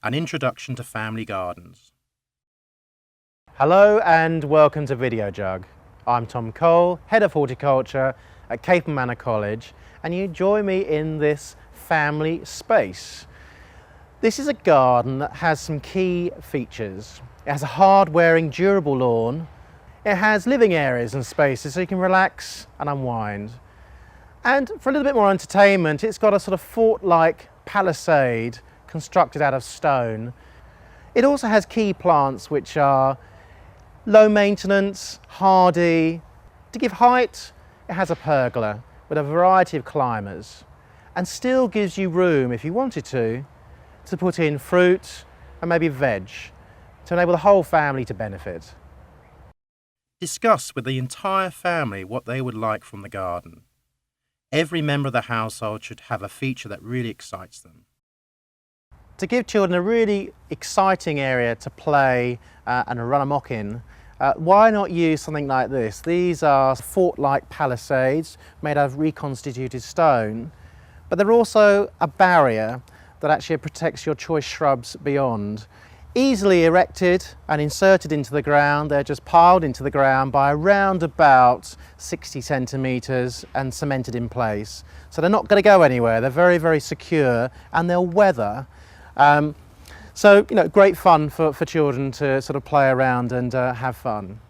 An Introduction to Family Gardens. Hello and welcome to Video Jug. I'm Tom Cole, Head of Horticulture at Capel Manor College, and you join me in this family space. This is a garden that has some key features. It has a hard-wearing, durable lawn. It has living areas and spaces so you can relax and unwind. And for a little bit more entertainment, it's got a sort of fort-like palisade constructed out of stone. It also has key plants which are low maintenance, hardy. To give height, it has a pergola with a variety of climbers and still gives you room, if you wanted to put in fruit and maybe veg to enable the whole family to benefit. Discuss with the entire family what they would like from the garden. Every member of the household should have a feature that really excites them. To give children a really exciting area to play and run amok in, why not use something like this? These are fort-like palisades made out of reconstituted stone, but they're also a barrier that actually protects your choice shrubs beyond. Easily erected and inserted into the ground, they're just piled into the ground by around about 60 centimetres and cemented in place. So they're not going to go anywhere, they're very, very secure and they'll weather. So, great fun for children to sort of play around and have fun.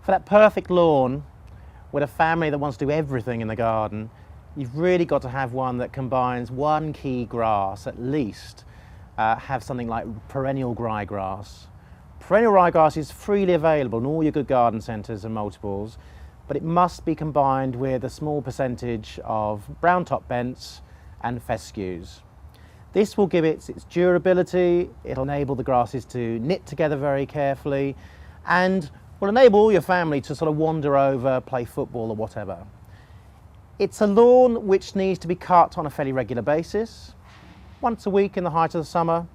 For that perfect lawn with a family that wants to do everything in the garden, you've really got to have one that combines one key grass at least. Have something like perennial ryegrass. Perennial ryegrass is freely available in all your good garden centres and multiples, but it must be combined with a small percentage of brown top bents and fescues. This will give it its durability, it'll enable the grasses to knit together very carefully, and will enable all your family to sort of wander over, play football or whatever. It's a lawn which needs to be cut on a fairly regular basis, once a week in the height of the summer,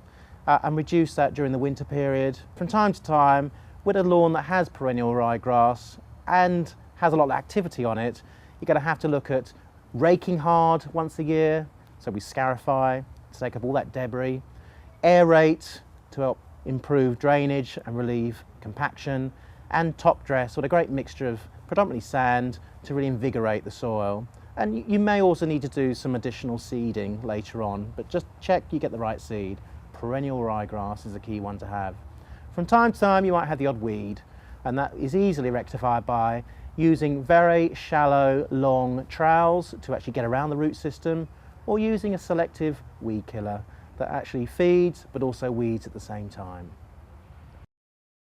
and reduce that during the winter period. From time to time, with a lawn that has perennial ryegrass and has a lot of activity on it, you're going to have to look at raking hard once a year, so we scarify to take up all that debris, aerate to help improve drainage and relieve compaction, and top dress with a great mixture of predominantly sand to really invigorate the soil. And you may also need to do some additional seeding later on, but just check you get the right seed. Perennial ryegrass is a key one to have. From time to time you might have the odd weed, and that is easily rectified by using very shallow, long trowels to actually get around the root system, or using a selective weed killer that actually feeds but also weeds at the same time.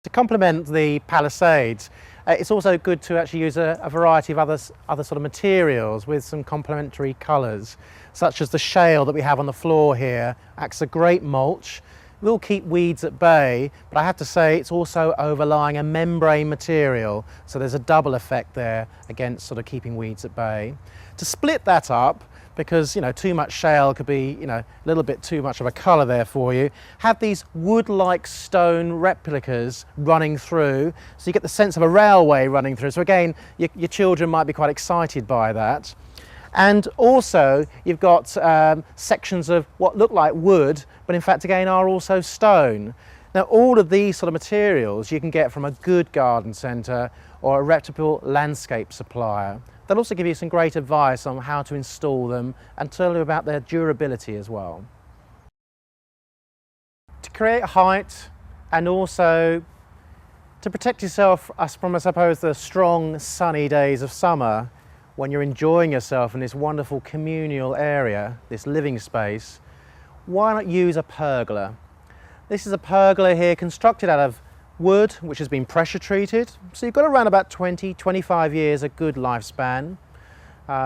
To complement the palisades, it's also good to actually use a variety of other sort of materials with some complementary colours, such as the shale that we have on the floor here. Acts as a great mulch, will keep weeds at bay, but I have to say it's also overlying a membrane material, so there's a double effect there against sort of keeping weeds at bay. To split that up, because too much shale could be a little bit too much of a colour there for you, have these wood-like stone replicas running through, so you get the sense of a railway running through. So again, your children might be quite excited by that. And also you've got sections of what look like wood, but in fact again are also stone. Now all of these sort of materials you can get from a good garden centre or a reputable landscape supplier. They'll also give you some great advice on how to install them and tell you about their durability as well. To create height and also to protect yourself from, I suppose, the strong sunny days of summer when you're enjoying yourself in this wonderful communal area, this living space, why not use a pergola? This is a pergola here constructed out of wood which has been pressure treated, so you've got around about 20-25 years a good lifespan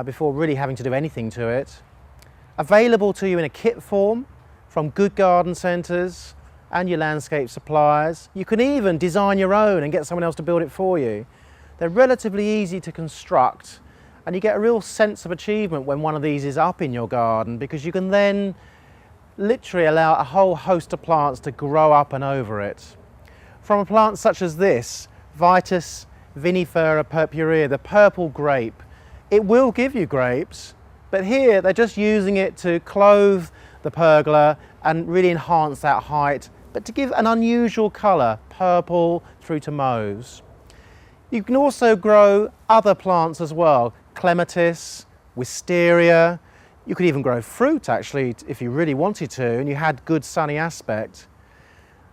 before really having to do anything to it. Available to you in a kit form from good garden centres and your landscape suppliers. You can even design your own and get someone else to build it for you. They're relatively easy to construct, and you get a real sense of achievement when one of these is up in your garden, because you can then literally allow a whole host of plants to grow up and over it. From a plant such as this, Vitis vinifera purpurea, the purple grape, it will give you grapes, but here they're just using it to clothe the pergola and really enhance that height, but to give an unusual colour, purple through to mauves. You can also grow other plants as well, clematis, wisteria. You could even grow fruit actually if you really wanted to and you had good sunny aspect.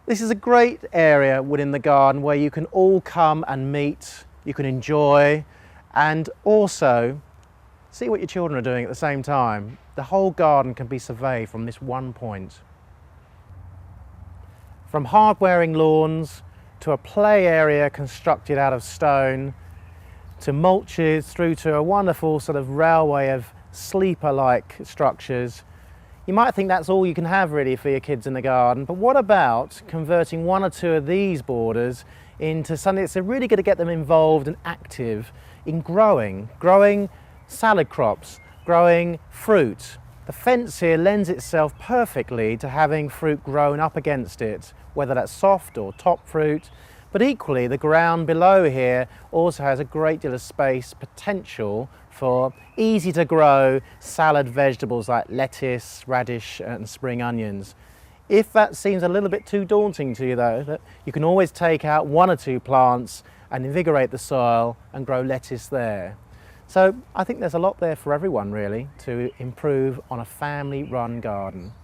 This is a great area within the garden where you can all come and meet, you can enjoy and also see what your children are doing at the same time. The whole garden can be surveyed from this one point. From hard-wearing lawns to a play area constructed out of stone, to mulches through to a wonderful sort of railway of sleeper-like structures. You might think that's all you can have really for your kids in the garden, but what about converting one or two of these borders into something that's really going to get them involved and active in growing salad crops, growing fruit. The fence here lends itself perfectly to having fruit grown up against it, whether that's soft or top fruit, but equally the ground below here also has a great deal of space potential for easy to grow salad vegetables like lettuce, radish and spring onions. If that seems a little bit too daunting to you though, you can always take out one or two plants and invigorate the soil and grow lettuce there. So I think there's a lot there for everyone really to improve on a family run garden.